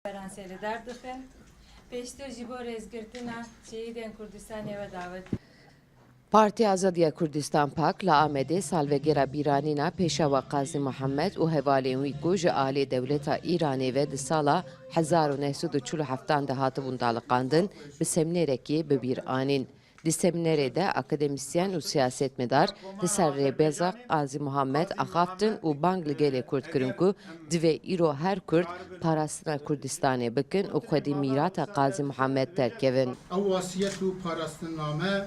Fransa'yla derdixin. Peştir ji bo rêzgirtina Şehîdên Kurdistanê ve davet. Parti Azadiya Kurdistan Pak li Amedê salvegera bîranîna Pêşawa Qazî Muhammed û hevalên wî ku ji alê dewleta Îranê ve di sala 1947 de hatibûn daliqandin bi semnêrekê bibîranîn. Di semnêrê de akademisyen û siyasetmedar li ser rêbeza Qazî Muhammed axaftin û bang li gelê Kurd kirin ku divê îro her Kurd parastina Kurdistanê bikin û xwedî mîrata Qazî Muhammed derkevin. Ew wasiyet û parastinname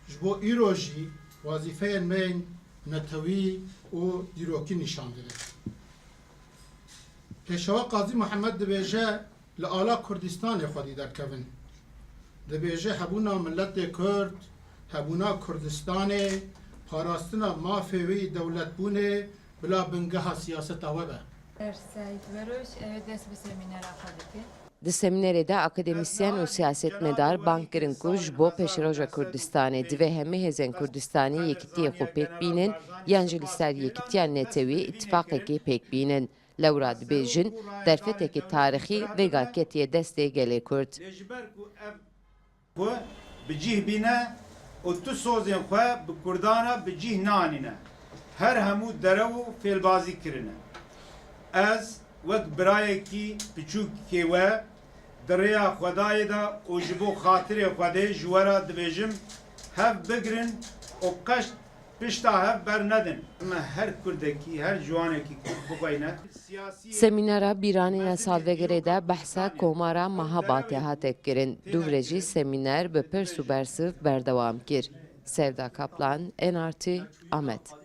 ji bo îro jî wazîfeyên me yên netewî û dîrokî nîşan dide. Pêşawa Qazî Muhammed dibêje li ala Kurdistanê xwedî derkevin. Dibêje hebûna milletê Kurd, hebûna Kurdistanê, parastina mafê wî dewletbûnê bila bingeha siyaseta we be. Sait Veroş dest bi semînera xwe dike. Di semnêrê de akademisyen û siyasetmedar bang kirin ku ji bo pêşiroja Kurdistanê divê hemî hêzên Kurdistanî yekîtiyê xwe pêk bînin yan jî li ser yekîtiya netewî îtîfaqekê pêk bînin. Lewra dibêjin derfetekî tarîxî vêga ketiye destê gelê Kurd. Ku bi cih bîne û tu sozên xwe bi Kurdana bi cih nanîne. Her hemû derew û fêlbazî kirine. Ez wek birayekî piçûkê we di rêya Xwedayê de û ji bo xatirê Xwedê ji we re dibêjim hev bigirin û qeş pişta hev bernedin. Me her Kurdekî, her ciwanekî Kurd bixweyne. Semînera bîranîna salvegerê de behsa komara mehabatê hate kirin. Dûvre jî semîner bi pirs û bersiv berdewam kir. Sevda Kaplan, NRT, Amed.